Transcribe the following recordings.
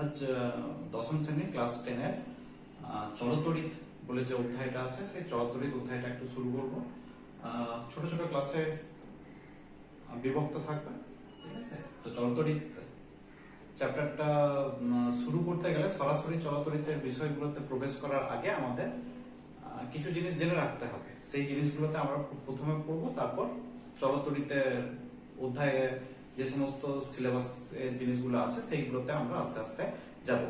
আজ দশম শ্রেণী ক্লাস 10 এর চলতড়িৎ বলে যে অধ্যায়টা আছে সেই চলতড়িৎ অধ্যায়টা একটু শুরু করব। ছোট ছোট ক্লাসে বিভক্ত থাকবে, ঠিক আছে? তো চলতড়িৎ চ্যাপ্টারটা শুরু করতে গেলে সরাসরি চলতড়িতের বিষয়গুলোতে প্রবেশ করার আগে আমাদের কিছু জিনিস জেনে রাখতে হবে। সেই জিনিসগুলোতে আমরা প্রথমে পড়বো, তারপর চলতড়িতের অধ্যায়ে যে সমস্ত সিলেবাস জিনিসগুলো আছে সেইগুলোতে আমরা আস্তে আস্তে যাব।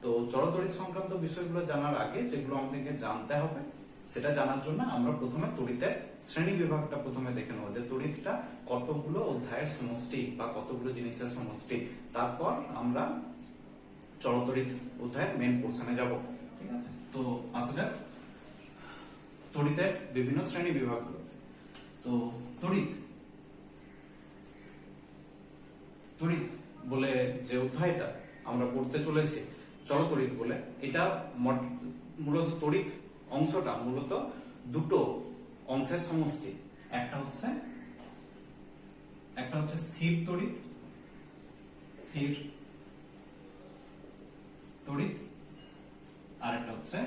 তো চলতড়িৎ সংক্রান্ত বিষয়গুলো জানার আগে যেগুলো আমাদেরকে জানতে হবে সেটা জানার জন্য আমরা প্রথমে তড়িতের শ্রেণী বিভাগটা প্রথমে দেখে নেবো, যে তড়িৎটা কতগুলো অধ্যায়ের সমষ্টি বা কতগুলো জিনিসের সমষ্টি। তারপর আমরা চলতড়িৎ অধ্যায়ের মেন পোর্শনে যাব, ঠিক আছে? তো আসা যাক তড়িতের বিভিন্ন শ্রেণী বিভাগগুলোতে। তো তড়িৎ বলে যে অধ্যায়টা আমরা পড়তে চলেছি চলতড়িৎ বলে, এটা মূলত তড়িৎ অংশটা মূলত দুটো অংশের সমষ্টি। একটা হচ্ছে স্থির তড়িৎ, আর একটা হচ্ছে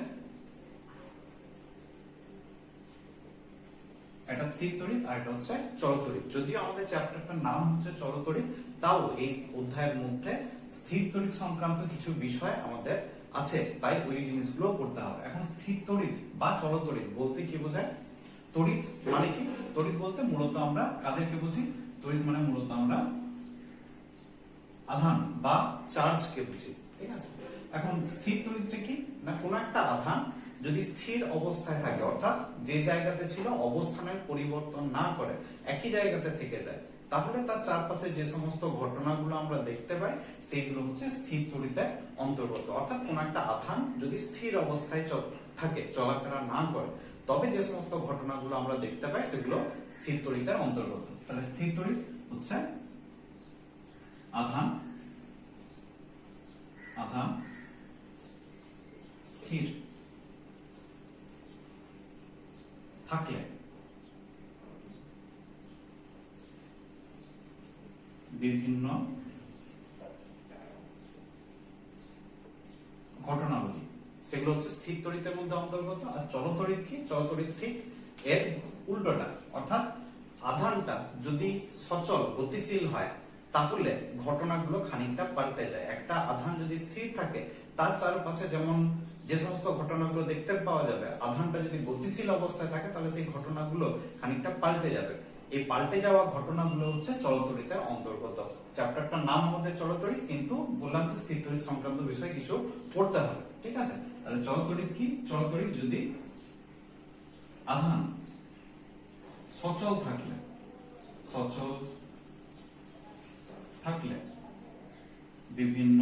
একটা স্থির তড়িৎ আর একটা হচ্ছে চলতড়িৎ। যদিও আমাদের চ্যাপ্টারটার নাম হচ্ছে চলতড়িৎ, তাও এই অধ্যায়ের মধ্যে স্থির তড়িৎ সংক্রান্ত কিছু বিষয় আমাদের আছে, তাই ওই জিনিসগুলো পড়তে হবে। এখন স্থির তড়িৎ বা চলতড়িৎ বলতে কি বোঝায়? তড়িৎ মানে কি? তড়িৎ বলতে মূলত আমরা কাদেরকে বুঝি? তড়িৎ মানে মূলত আমরা আধান বা চার্জকে বুঝি, ঠিক আছে? এখন স্থির তড়িৎটা কি না, কোন একটা আধান যদি স্থির অবস্থায় থাকে, অর্থাৎ যে জায়গাতে ছিল অবস্থানের পরিবর্তন না করে একই জায়গাতে থেকে যায়, তাহলে তার চারপাশে যে সমস্ত ঘটনাগুলো আমরা দেখতে পাই সেইগুলো হচ্ছে স্থির তড়িতের অন্তর্গত। অর্থাৎ কোন একটা আধান যদি স্থির অবস্থায় থাকে, চলাফেরা না করে, তবে যে সমস্ত ঘটনাগুলো আমরা দেখতে পাই সেগুলো স্থির তড়িতের অন্তর্গত। তাহলে স্থির তড়িৎ হচ্ছে আধান স্থির থাকলে বিভিন্ন ঘটনাবলী, সেগুলো হচ্ছে স্থির তড়িতের মধ্যে অন্তর্গত। আর চলতড়িৎ কি? চলতড়িৎ ঠিক এর উল্টোটা, অর্থাৎ আধানটা যদি সচল গতিশীল হয় তাহলে ঘটনাগুলো খানিকটা পাল্টে যায়। একটা আধান যদি স্থির থাকে তার চারপাশে যেমন যে সমস্ত ঘটনাগুলো দেখতে পাওয়া যাবে, আধানটা যদি গতিশীল অবস্থায় থাকে তাহলে সেই ঘটনাগুলো খানিকটা পাল্টে যাবে। এই পাল্টে যাওয়া ঘটনাগুলো হচ্ছে চলতড়িতের অন্তর্গত। চ্যাপ্টারটার নাম আমাদের চলতড়িৎ, কিন্তু বললাম যে স্থির তড়িৎ সংক্রান্ত বিষয় কিছু পড়তে হবে, ঠিক আছে? তাহলে চলতড়িৎ কি? চলতড়িৎ যদি আধান সচল থাকলে বিভিন্ন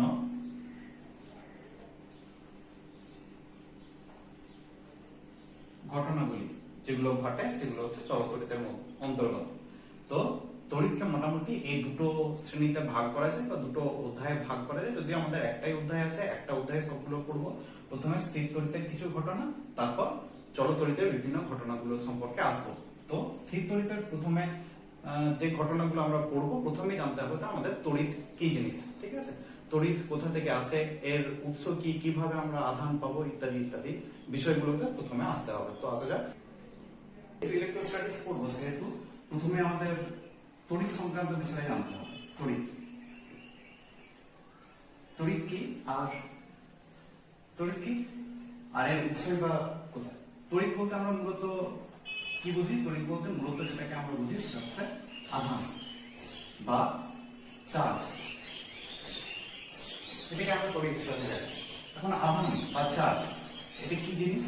ঘটনাগুলি যেগুলো ঘটে সেগুলো হচ্ছে চলতড়িতের অন্তর্গত। তো তড়িৎকে মোটামুটি এই দুটো শ্রেণীতে ভাগ করা যায় বা দুটো অধ্যায়ে ভাগ করা যায়। যদি আমাদের একটাই অধ্যায় আছে, একটা অধ্যায়ে সবগুলো পড়বো। প্রথমে স্থির তড়িতের কিছু ঘটনা, তারপর চলতড়িতের বিভিন্ন ঘটনাগুলো সম্পর্কে আসবো। তো স্থির তড়িতের প্রথমে যে ঘটনাগুলো আমরা পড়বো, প্রথমেই জানতে হবে আমাদের তড়িৎ কি জিনিস, ঠিক আছে? তড়িৎ কোথা থেকে আসে, এর উৎস কি, কিভাবে আমরা আধান পাবো, ইত্যাদি ইত্যাদি বিষয়গুলোতে প্রথমে আসতে হবে। তো আসা যাক, ইলেকট্রোস্ট্যাটিক্স পড়বো, সেহেতু প্রথমে আমাদের তড়িৎ সংক্রান্ত বিষয়ে জানতে হবে। তড়িৎ কি আর এর উৎস বা কোথায়? তড়িৎ বলতে আমরা মূলত কি বুঝি? তড়িৎ বলতে মূলত যেটাকে আমরা বুঝি সেটা হচ্ছে আধান বা চার্জ, এটাকে আমরা তড়িৎ হিসাবে জানি। এখন আধান বা চার্জ এটা কি জিনিস?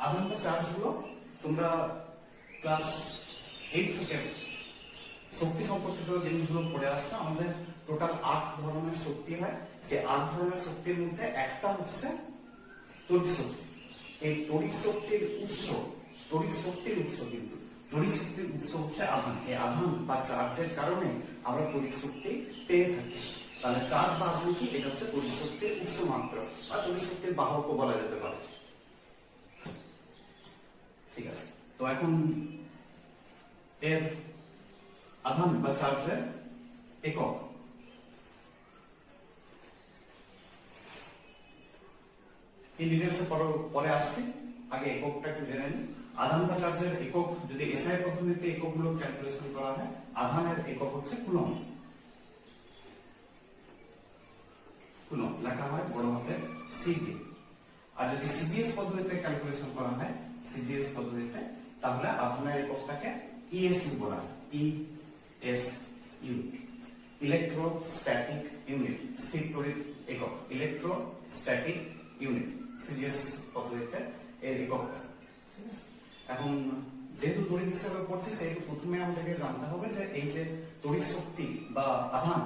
আধান বা চার্জ গুলো তোমরা ক্লাস 8 থেকে শক্তি সম্পর্কিত জিনিসগুলো পড়ে আসছো। আমাদের টোটাল 8 ধরনের শক্তি হয়। সেই 8 ধরনের শক্তির মধ্যে একটা হচ্ছে তড়িৎ শক্তি। এই তড়িৎ শক্তির উৎস কিন্তু তড়িৎ শক্তির উৎস হচ্ছে আধান। এই আধান বা চার্জের কারণে আমরা তড়িৎ শক্তি পেয়ে থাকি। তাহলে চার্জ বা আধান কি? এটা হচ্ছে তড়িৎ শক্তির উৎস মাত্র বা তড়িৎ শক্তির বাহক বলা যেতে পারে, ঠিক আছে? তো এখন এর আধান বা চার্জের একক এই ডিটেইলসে পরে আসছি, আগে এককটা একটু জেনে নিই। আধান বা চার্জের একক যদি এসআই পদ্ধতিতে এককগুলো ক্যালকুলেশন করা হয়, আধানের একক হচ্ছে কুলম্ব। কুলম্ব লেখা হয় বড় হাতের সি দিয়ে। আর যদি সিজিএস পদ্ধতিতে ক্যালকুলেশন করা হয়, সিজিএস পদ্ধতিতে, তাহলে আধানের এককটাকে ইএসইউ বলা হয়। ইএসইউ, ইলেকট্রোস্ট্যাটিক ইউনিট, স্থির তড়িৎ একক, ইলেকট্রোস্ট্যাটিক ইউনিট সিজিএস পদ্ধতিতে এর এককটা। এখন যেহেতু তড়িৎ হিসাবে পড়ছে, সেহেতু প্রথমে আমাদেরকে জানতে হবে যে এই যে তড়িৎ শক্তি বা আধান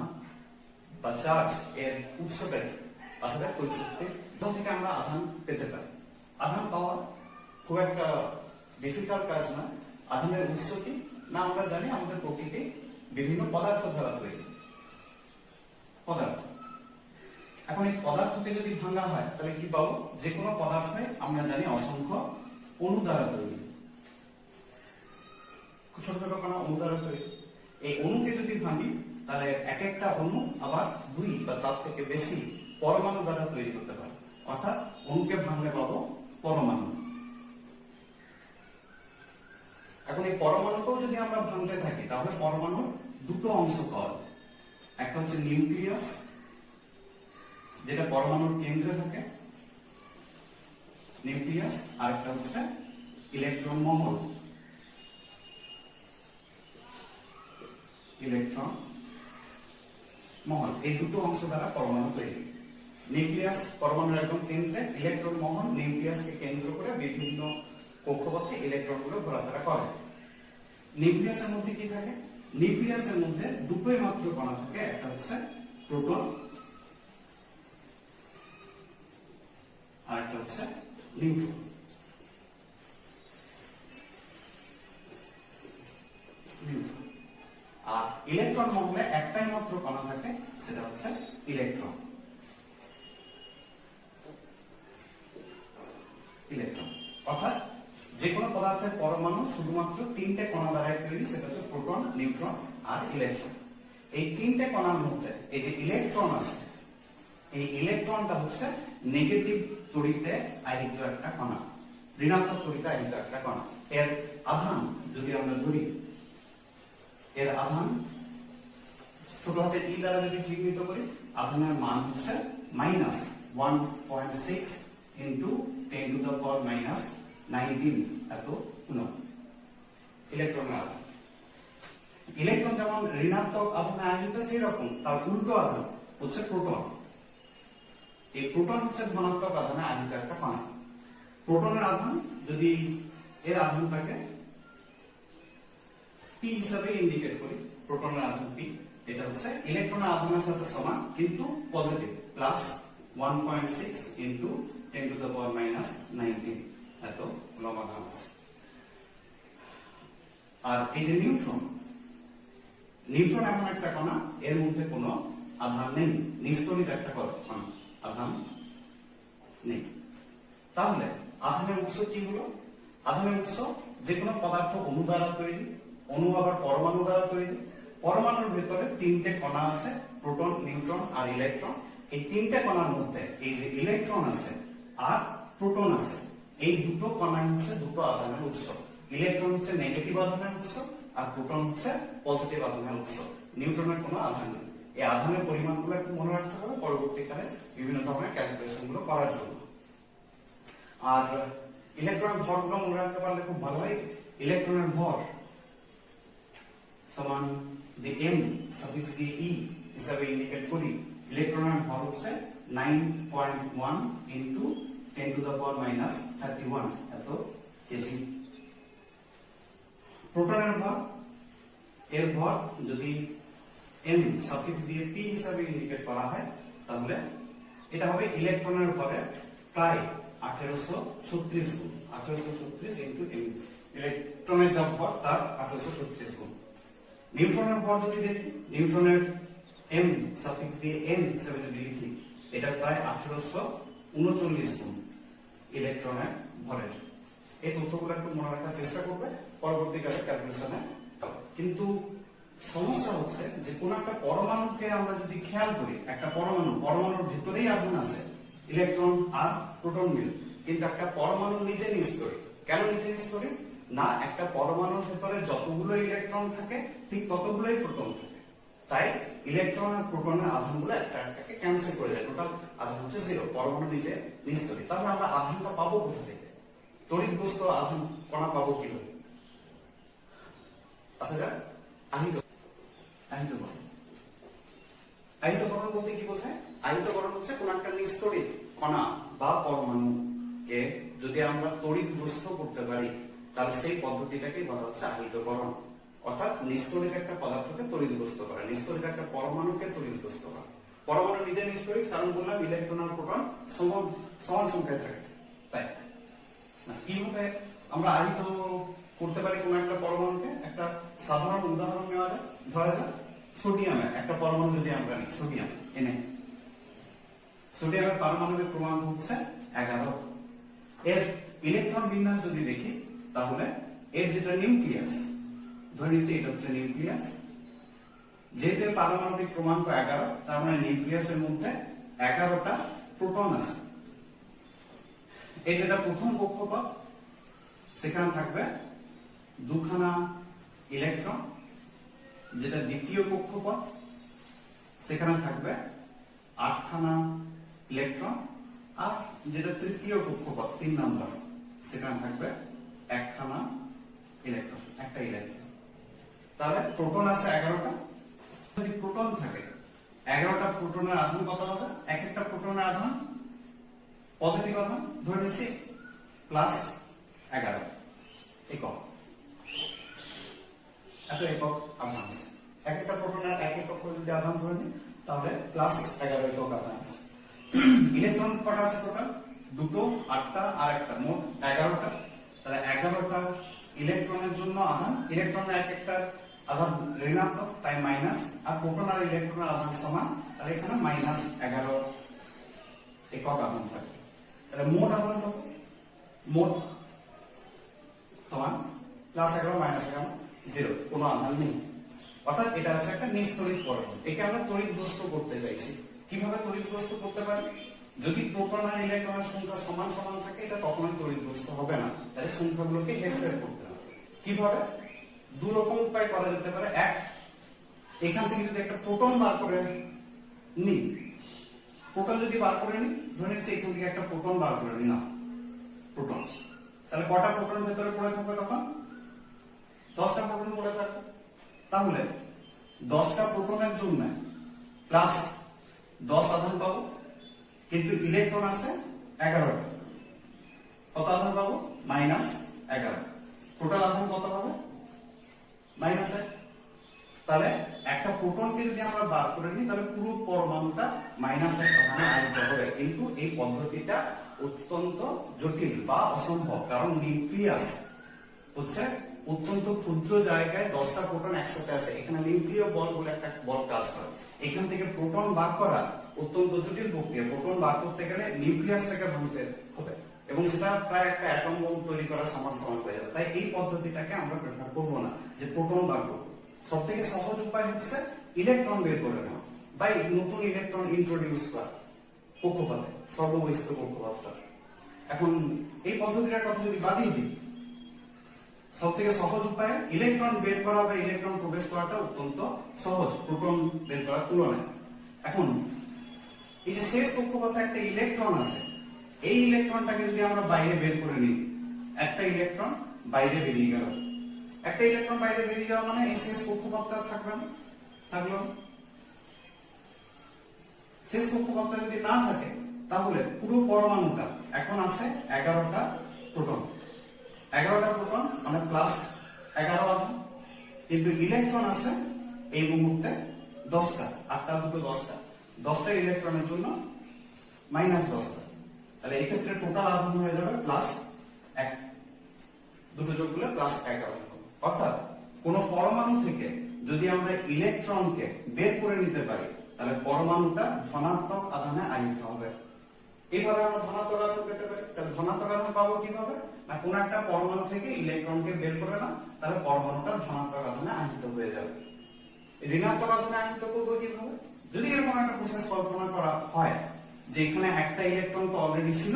বা চার্জ এর উৎসটা কি। আসলে তড়িৎ শক্তি থেকে আমরা আধান পেতে পারি। আধান পাওয়া খুব একটা ডিফিকাল্ট কাজ না। আধানের উৎস কি না আমরা জানি, আমাদের প্রকৃতি বিভিন্ন পদার্থ দ্বারা তৈরি, পদার্থ। এখন এই পদার্থকে যদি ভাঙা হয় তাহলে কি পাবো? যে কোনো পদার্থে আমরা জানি অসংখ্য অণু দ্বারা তৈরি, ছোট ছোট কণা অণু দ্বারা তৈরি। এই অণুকে যদি ভাঙি তাহলে এক একটা অণু আবার দুই বা তার থেকে বেশি পরমাণু দ্বারা তৈরি করতে পারে। অর্থাৎ অণুকে ভাঙলে পাবো পরমাণু। এখন এই পরমাণুকেও যদি আমরা ভাঙতে থাকি তাহলে পরমাণুর দুটো অংশ পাওয়া যায়। একটা হচ্ছে নিউক্লিয়াস, যেটা পরমাণুর কেন্দ্রে থাকে, নিউক্লিয়াস, আর একটা হচ্ছে ইলেকট্রন মহল, ইলেকট্রন মহল। এই দুটো অংশ দ্বারা পরমাণু তৈরি। নিউক্লিয়াস পরমাণুর একদম কেন্দ্রে, ইলেকট্রন মহল নিউক্লিয়াসকে কেন্দ্র করে বিভিন্ন কক্ষপথে ইলেকট্রনগুলো ঘোরাফেরা করে। নিউক্লিয়াসের মধ্যে কি থাকে? নিউক্লিয়াসের মধ্যে দুটোই মাত্র কণা থাকে, একটা হচ্ছে প্রোটন আর একটা হচ্ছে নিউট্রন। আর ইলেকট্রন মহলে একটাই মাত্র কণা থাকে, সেটা হচ্ছে ইলেকট্রন। ইলেকট্রন অর্থাৎ যে কোনো পদার্থের পরমাণু শুধুমাত্র তিনটে কণা দ্বারা তৈরি, সেটা হচ্ছে প্রোটন, নিউট্রন আর ইলেকট্রন। এই তিনটে কণার মধ্যে এই যে ইলেকট্রন আছে, এই ইলেকট্রনটা হচ্ছে নেগেটিভ তড়িতে আহিত একটা কণা, ঋণাত্মক তড়িতে আহিত একটা কণা। এর আধান যদি আমরা ধরি, এর আধান ছোট হাতে ই দ্বারা যদি চিহ্নিত করি, আধানের মান হচ্ছে -1.6 ইন্টু 10⁻⁻19 এত কুলম্ব ইলেকট্রনের আধান। ইলেকট্রন যেমন ঋণাত্মক আধানে আহিত, সেই রকম তার উল্টো আধান হচ্ছে প্রোটন। এই প্রোটন হচ্ছে ধনাত্মক আধানে আহিত একটা কণা। প্রোটনের আধান যদি এর আধানটাকে পি হিসাবে ইন্ডিকেট করি, প্রোটনের আধান পি, এটা হচ্ছে ইলেকট্রনের আধানের সাথে সমান কিন্তু পজিটিভ, +1.6 ইন্টু 10⁻⁻19 এত কুলম্ব আধান আছে। আর এই যে নিউট্রন, নিউট্রন এমন একটা কণা, এর মধ্যে কোনো আধান নেই, নিস্তড়িত একটা কণা, আধান নেই। তাহলে আধানের উৎস কি হলো? আধানের উৎস যে কোনো পদার্থ অণু দ্বারা তৈরি, অণু আবার পরমাণু দ্বারা তৈরি। পরমাণুর ভেতরে তিনটে কণা আছে, প্রোটন, নিউট্রন আর ইলেকট্রন। এই তিনটে কণার মধ্যে এই যে ইলেকট্রন আছে আর প্রোটন আছে, এই দুটো কণাই হচ্ছে দুটো আধানের উৎস। ইলেকট্রন হচ্ছে নেগেটিভ আধানের উৎস আর প্রোটন হচ্ছে পজিটিভ আধানের উৎস। নিউট্রনের কোনো আধান নেই। এই আধানের পরিমাণগুলো একটু মনে রাখতে হবে পরবর্তীকালে বিভিন্ন ধরনের ক্যালকুলেশন গুলো করার জন্য। আর ইলেকট্রনের ভরগুলো মনে রাখতে পারলে খুব ভালো হয়। ইলেকট্রনের ভর সমান যে m সাফিক্স দিয়ে e হিসাবে ইন্ডিকেট করি, ইলেকট্রনের ভর হচ্ছে 9.1 ইন্টু 10⁻⁻31 এত কেজি। প্রোটনের ভর, এর ভর যদি m সাফিক্স দিয়ে p হিসাবে ইন্ডিকেট করা হয়, তাহলে এটা হবে ইলেকট্রনের ভরের প্রায় 1836 গুণ, 1836 ইন্টু m। ইলেকট্রনের যা ভর তার 1836 গুণ। নিউট্রনের ভর যদি দেখি, নিউট্রনের m সাফিক্স দিয়ে n হিসাবে যদি লিখি, এটা প্রায় 1839 গুণ ইলেকট্রনের ভরের। এই তথ্যগুলো একটু মনে রাখার চেষ্টা করবে পরবর্তীকালে ক্যালকুলেশনে। কিন্তু সমস্যা হচ্ছে যে কোন একটা পরমাণুকে আমরা যদি খেয়াল করি, একটা পরমাণুর ভিতরেই আধান আছে, ইলেকট্রন আর প্রোটন মিলে, কিন্তু একটা পরমাণু নিজে নিস্তরী। কেন নিজে নিস্তরী? না, একটা পরমাণুর ভেতরে যতগুলো ইলেকট্রন থাকে ঠিক ততগুলোই প্রোটন থাকে, তাই ইলেকট্রন আর প্রোটনের আধানগুলো একটা একটাকে ক্যান্সেল করে যায়, টোটাল আধান হচ্ছে 0। পরমাণু নিজে নিস্তরী। তাহলে আমরা আধানটা পাবো কোথা থেকে? তড়িৎগ্রস্ত আধান কণা পাবো কিভাবে? আচ্ছা যাক, আহিতকরণ। আহিতকরণ বলতে কি বোঝায়? আহিতকরণ হচ্ছে কোন একটা নিস্তড়িত কণা বা পরমাণুকে যদি আমরা তড়িৎগ্রস্ত করতে পারি, তাহলে সেই পদ্ধতিটাকে বলা হচ্ছে আহিতকরণ। অর্থাৎ নিস্তড়িত একটা পদার্থকে তড়িৎগ্রস্ত করা, নিস্তড়িত একটা পরমাণুকে তড়িৎগ্রস্ত করা। পরমাণু নিজে নিস্তড়িত, কারণ বললাম ইলেকট্রন আর প্রোটন সমান সংখ্যায় থাকে। তাই কিভাবে আমরা আহিত করতে পারি কোন একটা পরমাণুকে? একটা সাধারণ উদাহরণ নেওয়া যায়। ধরা যাক সোডিয়ামের একটা পরমাণু যদি আমরা নিই, সোডিয়াম এনে, সোডিয়ামের পারমাণবিক ক্রমাঙ্ক হচ্ছে 11। এর ইলেকট্রন বিন্যাস যদি দেখি, তাহলে এর যেটা নিউক্লিয়াস, ধরে নিচ্ছি এটা হচ্ছে নিউক্লিয়াস, যেহেতু পারমাণবিক ক্রমাঙ্ক 11, তার মানে নিউক্লিয়াসের মধ্যে 11টা প্রোটন আছে। এই যেটা প্রথম কক্ষপথ, সেখানে থাকবে 2খানা ইলেকট্রন। যেটা দ্বিতীয় কক্ষপথ, সেখানে থাকবে 8খানা ইলেকট্রন। আর যেটা তৃতীয় কক্ষপথ 3 নম্বর, সেখানে থাকবে 1খানা ইলেকট্রন, একটা ইলেকট্রন। তাহলে প্রোটন আছে 11টা। যদি প্রোটন থাকে, 11টা প্রোটনের আধান কত হবে? এক একটা প্রোটনের আধান পজিটিভ আধান, ধরে নিচ্ছি +11 একক। এত একক আধান আছে। এক একটা প্রোটনের এক একক যদি আধান ধরে নিই, তাহলে +11 একক আধান আছে। ইলেকট্রন কটা আছে টোটাল? 2টো, 8টা আর একটা, মোট 11টা। তাহলে 11টা ইলেকট্রনের জন্য আধান, ইলেকট্রনের এক একটা আধান ঋণাত্মক, তাই মাইনাস, আর প্রোটন আর ইলেকট্রনের আধান সমান, তাহলে এখানে -11 একক আধান থাকে। তাহলে মোট আধান কত? মোট সমান +11 -11 0, কোনো আধান নেই। অর্থাৎ এটা হচ্ছে একটা নিস্তড়িত পরমাণু। একে আমরা তড়িৎগ্রস্ত করতে চাইছি। কিভাবে তড়িৎগ্রস্ত করতে পারি? যদি প্রোটন আর ইলেকট্রনের সংখ্যা সমান সমান থাকে, এটা কখনোই তড়িৎগ্রস্ত হবে না। তাহলে সংখ্যাগুলোকে হেরফের করতে হবে। কিভাবে? দু রকম উপায় করা যেতে পারে। এক, এখান থেকে যদি একটা প্রোটন বার করে নিই, প্রোটন যদি বার করে নিই, ধরে নিচ্ছি এখান থেকে একটা প্রোটন বার করে নিলাম, প্রোটন। তাহলে কটা প্রোটন ভেতরে পড়ে থাকবে তখন? 10টা প্রোটন পড়ে থাকবে। তাহলে 10টা প্রোটনের জন্য +10 আধান পাবো, কিন্তু ইলেকট্রন আছে 11টা। কত আধান পাবো? -11। টোটাল আধান কত হবে? -1। তাহলে একটা প্রোটনকে যদি আমরা বার করে নিই, তাহলে পুরো পরমাণুটা -1 আধানে আহিত হবে। কিন্তু এই পদ্ধতিটা অত্যন্ত জটিল বা অসম্ভব, কারণ নিউক্লিয়াস হচ্ছে অত্যন্ত ক্ষুদ্র জায়গায় 10টা প্রোটন একসাথে আছে। এখানে নিউক্লিয় বল বলে একটা বল কাজ করে। এখান থেকে প্রোটন বার করা অত্যন্ত জটিল প্রক্রিয়া। প্রোটন বার করতে গেলে নিউক্লিয়াসটাকে ভাঙতে হবে, এবং সেটা প্রায় একটা অ্যাটম বোম তৈরি করার সমান হয়ে যাবে। তাই এই পদ্ধতিটাকে আমরা প্রেফার করবো না, যে প্রোটন বার করবো। সব থেকে সহজ উপায় হচ্ছে ইলেকট্রন বের করে নেওয়া বা নতুন ইলেকট্রন ইন্ট্রোডিউস করা কক্ষপথে, সর্ববহিষ্ঠ কক্ষপথটা। এখন এই পদ্ধতিটার কথা যদি বাদিয়ে দিই, সব থেকে সহজ উপায় ইলেকট্রন বের করা বা ইলেকট্রন প্রবেশ করাটা অত্যন্ত সহজ প্রোটন বের করার তুলনায়। এখন এই যে শেষ কক্ষপথে একটা ইলেকট্রন আছে, এই ইলেকট্রনটাকে যদি আমরা বাইরে বের করে নিই, একটা ইলেকট্রন বাইরে বেরিয়ে গেল। একটা ইলেকট্রন বাইরে বেরিয়ে যাওয়া মানে এই শেষ কক্ষপথটা থাকবে না, থাকলো। শেষ কক্ষপথটা যদি না থাকে, তাহলে পুরো পরমাণুটা এখন আছে 11টা প্রোটন। 11টা প্রোটন মানে +11 আধান, কিন্তু ইলেকট্রন আছে এই মুহূর্তে 10টা। 8টা 2 10টা, 10টা ইলেকট্রনের জন্য -10টা। তাহলে এই ক্ষেত্রে টোটাল আধান হয়ে যাবে +1, দুটো যোগ করলে +11। অর্থাৎ কোন পরমাণু থেকে যদি আমরা ইলেকট্রনকে বের করে নিতে পারি, তাহলে পরমাণুটা ধনাত্মক আধানে আহিত হবে। এইভাবে আমরা ধনাত্মক আধান পেতে পারি। তাহলে ধনাত্মক আধান পাবো কিভাবে? না, কোন একটা পরমাণু থেকে ইলেকট্রনকে বের করে না, তাহলে পরমাণুটা ধনাত্মক আধানে আহিত হয়ে যাবে। ঋণাত্মক আধানে আহিত করবো কিভাবে? যদি এরকম একটা প্রসেস কল্পনা করা হয়, যে এখানে একটা ইলেকট্রন তো অলরেডি ছিল,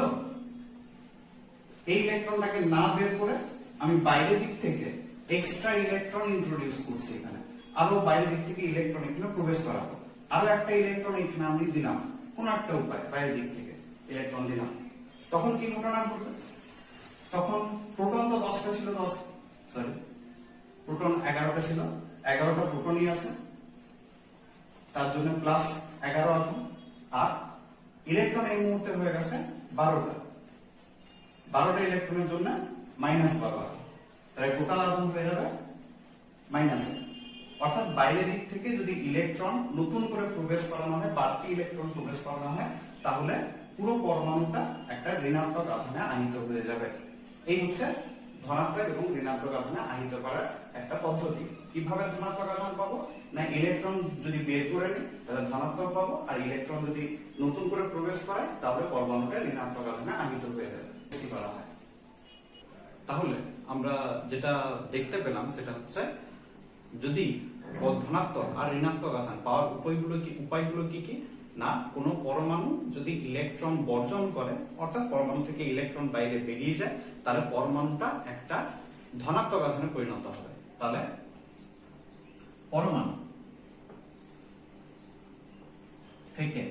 এই ইলেকট্রনটাকে না বের করে আমি বাইরের দিক থেকে এক্সট্রা ইলেকট্রন ইন্ট্রোডিউস করছি, এখানে আরো বাইরের দিক থেকে ইলেকট্রন এখানে প্রবেশ করাবো, আরো একটা ইলেকট্রন এখানে আমি দিলাম, কোন একটা উপায় বাইরের দিক থেকে ইলেকট্রন দিলাম, তখন কি ঘটনা ঘটবে? তখন প্রোটন তো 10টা ছিল, প্রোটন 11টা ছিল, 11টা প্রোটনই আছে, তার জন্য প্লাস 11 আটম, আর ইলেকট্রন এই মুহূর্তে হয়ে গেছে 12টা, 12টা ইলেকট্রনের জন্য -12 আটম, তাহলে টোটাল আটম হয়ে যাবে -1। অর্থাৎ বাইরের দিক থেকে যদি ইলেকট্রন নতুন করে প্রবেশ করানো হয়, বাড়তি ইলেকট্রন প্রবেশ করানো হয়, তাহলে পুরো পরমাণুটা একটা ঋণাত্মক আধানে আহিত হয়ে যাবে। এই হচ্ছে ধনাত্মক এবং ঋণাত্মক আধানে আহিত করার একটা পদ্ধতি। কিভাবে ধনাত্মক আধান পাবো? না ইলেকট্রন যদি বের করে নিই তাহলে ধনাত্মক পাবো, আর ইলেকট্রন যদি নতুন করে প্রবেশ করায় তাহলে পরমাণুটা ঋণাত্মক আধানে আহিত হয়ে যাবে। এটি করা হয়। তাহলে আমরা যেটা দেখতে পেলাম সেটা হচ্ছে যদি ধনাত্মক আর ঋণাত্মক আধান পাওয়ার উপায়গুলো কি কি? না কোনো পরমাণু যদি ইলেকট্রন বর্জন করে, অর্থাৎ পরমাণু থেকে ইলেকট্রন বাইরে বেরিয়ে যায়, তাহলে পরমাণুটা একটা ধনাত্মক আধানে পরিণত হবে। তাহলে পরমাণু থেকে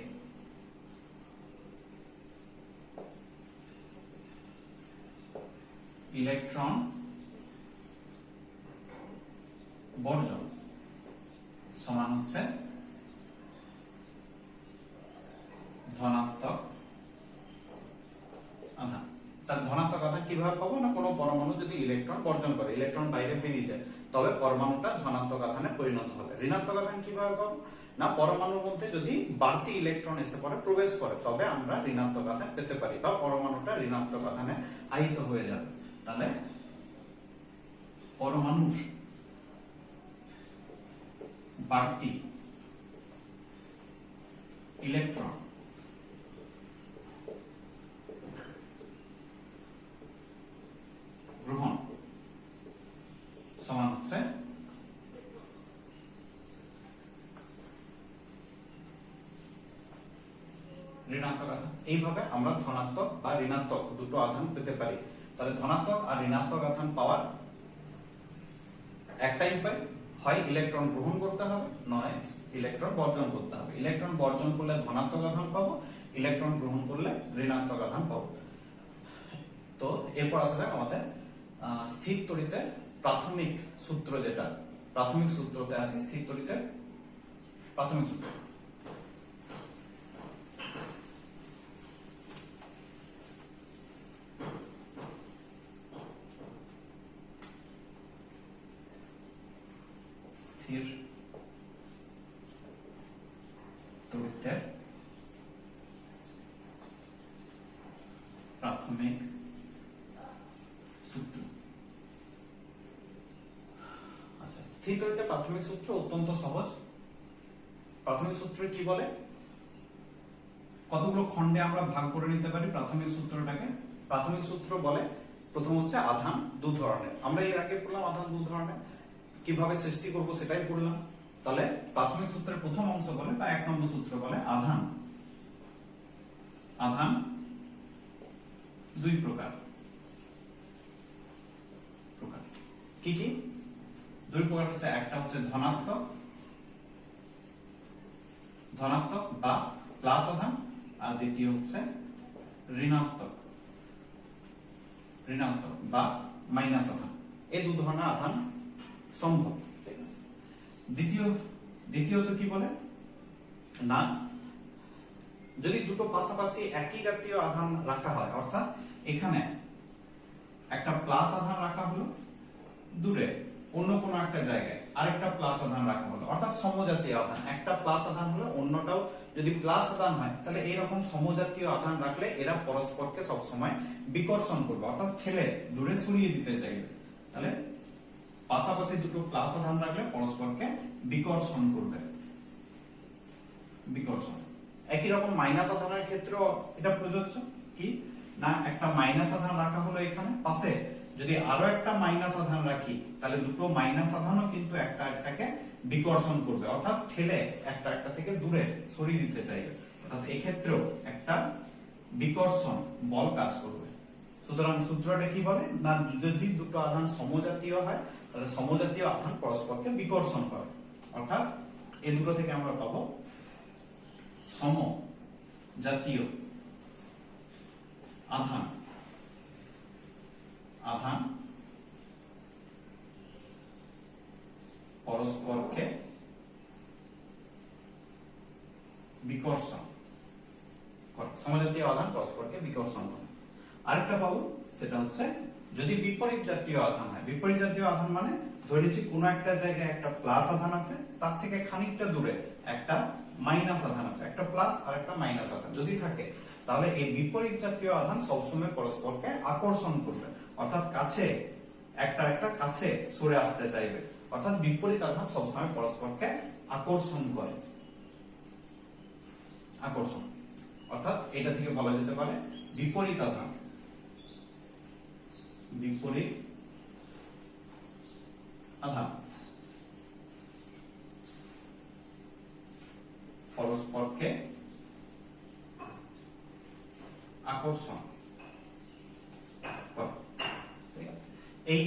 ইলেকট্রন বর্জন সমান হচ্ছে ধনাত্মক আধান। তার ধনাত্মক আধান কিভাবে পাবো? না কোনো পরমাণু যদি ইলেকট্রন বর্জন করে, ইলেকট্রন বাইরে বেরিয়ে যায়, তবে পরমাণুটা ধনাত্মক আধানে পরিণত হবে। ঋণাত্মক আধান কিভাবে পাবো? না পরমাণুর মধ্যে যদি বাড়তি ইলেকট্রন এসে পড়ে, প্রবেশ করে, তবে আমরা ঋণাত্মক আধান পেতে পারি, বা পরমাণুটা ঋণাত্মক আধানে আহিত হয়ে যাবে। তাহলে পরমাণুর বাড়তি ইলেকট্রন গ্রহণ সমান হচ্ছে ঋণাত্মক আধান। এইভাবে আমরা ধনাত্মক বা ঋণাত্মক দুটো আধান পেতে পারি। তাহলে ধনাত্মক আর ঋণাত্মক আধান পাওয়ার একটাই উপায়, হয় ইলেকট্রন গ্রহণ করতে হবে, নয় ইলেকট্রন বর্জন করতে হবে। ইলেকট্রন বর্জন করলে ধনাত্মক আধান পাবো, ইলেকট্রন গ্রহণ করলে ঋণাত্মক আধান পাবো। তো এরপর আসা যাক আমাদের স্থির তড়িতের প্রাথমিক সূত্র, যেটা প্রাথমিক সূত্রতে আছে, স্থির তড়িতের প্রাথমিক সূত্র। স্থির তড়িতের প্রাথমিক সূত্র। আচ্ছা, স্থির তড়িতের প্রাথমিক সূত্র অত্যন্ত সহজ। প্রাথমিক সূত্র কি বলে? কতগুলো খণ্ডে আমরা ভাগ করে নিতে পারি প্রাথমিক সূত্রটাকে? প্রাথমিক সূত্র বলে প্রথম হচ্ছে আধান দু ধরনের। আমরা এর আগে পড়লাম আধান দু ধরনের, কিভাবে সৃষ্টি করব সেটাই পড়লাম। তাহলে প্রাথমিক সূত্রের প্রথম অংশ বলে, বা 1 নম্বর সূত্র বলে আধান দুই প্রকার। কি কি দুই প্রকার? হচ্ছে একটা হচ্ছে ধনাত্মক বা প্লাস আধান, আর দ্বিতীয় হচ্ছে ঋণাত্মক বা মাইনাস আধান। এই দু ধরনের আধান সম্ভব। ঠিক আছে। দ্বিতীয়ত কি বলে? না যদি দুটো পাশাপাশি একই জাতীয় আধান রাখা হয়, অর্থাৎ এখানে একটা প্লাস আধান রাখা হলো, দূরে অন্য কোনো একটা জায়গায় আরেকটা প্লাস আধান রাখা হলো, অর্থাৎ সমজাতীয় আধান। একটা প্লাস আধান হলো, অন্যটাও যদি প্লাস আধান হয়, তাহলে এইরকম সমজাতীয় আধান রাখলে এরা পরস্পরকে সবসময় বিকর্ষণ করবে, অর্থাৎ ঠেলে দূরে সরিয়ে দিতে চাইবে। তাহলে পাশাপাশি দুটো প্লাস আধান রাখলে পরস্পরকে বিকর্ষণ করবে। বিকর্ষণ। একই রকম মাইনাস আধানের ক্ষেত্রেও এটা প্রযোজ্য। কি না, একটা মাইনাস আধান রাখা হলো এখানে পাশে, যদি আরো একটা মাইনাস আধান রাখি, তাহলে দুটো মাইনাস আধানও কিন্তু একটা একটাকে বিকর্ষণ করবে, অর্থাৎ ঠেলে একটা একটা থেকে দূরে সরিয়ে দিতে চাইবে। অর্থাৎ এই ক্ষেত্রেও একটা বিকর্ষণ বল কাজ করবে। সুতরাং সূত্রটা কি বলে না, যদি দুটো আধান সমজাতীয় হয় তাহলে সমজাতীয় আধান পরস্পরকে বিকর্ষণ করে। অর্থাৎ এই দুটো থেকে আমরা পাবো সমজাতীয় আধান পরস্পরকে বিকর্ষণ করে, সমজাতীয় আধান পরস্পরকে বিকর্ষণ করে। আরেকটা পাবো সেটা হচ্ছে যদি বিপরীত জাতীয় আধান হয়। বিপরীত জাতীয় আধান মানে ধরে নিচ্ছি কোনো একটা জায়গায় একটা প্লাস আধান আছে, তার থেকে খানিকটা দূরে একটা মাইনাস আধান আছে, একটা প্লাস আর একটা মাইনাস আধান যদি থাকে, তাহলে এই বিপরীত জাতীয় আধান সবসময় পরস্পরকে আকর্ষণ করবে। অর্থাৎ কাছে একটা কাছে সরে আসতে চাইবে। অর্থাৎ বিপরীত আধান সবসময় পরস্পরকে আকর্ষণ করে। আকর্ষণ অর্থাৎ এটা থেকে বলা যেতে পারে বিপরীত আধান। বিপরীত আধান পরস্পরকে আকর্ষণ করে। ঠিক আছে, এই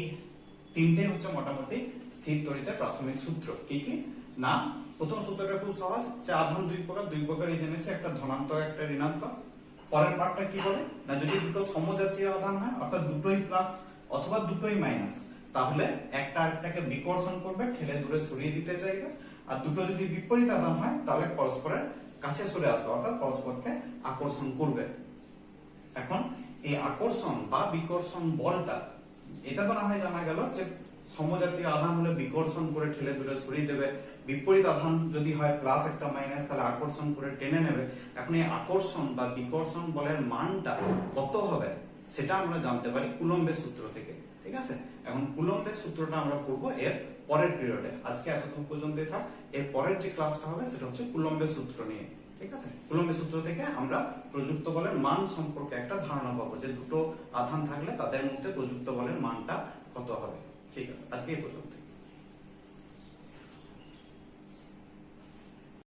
তিনটে হচ্ছে মোটামুটি স্থির তড়িতের প্রাথমিক সূত্র। কি কি না, প্রথম সূত্রটা খুব সহজ, যে আধান দুই প্রকারই জেনেছে, একটা ধনাত্মক একটা ঋণাত্মক। পরের পার্টটা কি বলে না, যদি দুটো সমজাতীয় আধান হয় অর্থাৎ দুটোই প্লাস অথবা দুটোই মাইনাস, তাহলে একটা আরেকটাকে বিকর্ষণ করবে, ঠেলে দূরে সরিয়ে দিতে চাইবে। আর দুটো যদি বিপরীত আধান হয় তাহলে পরস্পরের কাছে সরে আসবে, অর্থাৎ পরস্পরকে আকর্ষণ করবে। এখন এই আকর্ষণ বা বিকর্ষণ বলটা, এটা তো না হয় জানা গেল যে সমজাতীয় আধান হলে বিকর্ষণ করে ঠেলে দূরে সরিয়ে দেবে, বিপরীত আধান যদি হয় প্লাস একটা মাইনাস তাহলে আকর্ষণ করে টেনে নেবে। এখন এই আকর্ষণ বা বিকর্ষণ বলের মানটা কত হবে সেটা আমরা জানতে পারি কুলম্বের সূত্র থেকে। ঠিক আছে, এখন কুলম্বের সূত্রটা আমরা পড়বো এর পরের পিরিয়ডে। আজকে এতদূর পর্যন্তই থাক, এর পরের যে ক্লাসটা হবে সেটা হচ্ছে কুলম্বের সূত্র নিয়ে। ঠিক আছে, কুলম্বের সূত্র থেকে আমরা প্রযুক্ত বলের মান সম্পর্কে একটা ধারণা পাবো, যে দুটো আধান থাকলে তাদের মধ্যে প্রযুক্ত বলের মানটা কত হবে। ঠিক আছে, আজকে এই পর্যন্ত।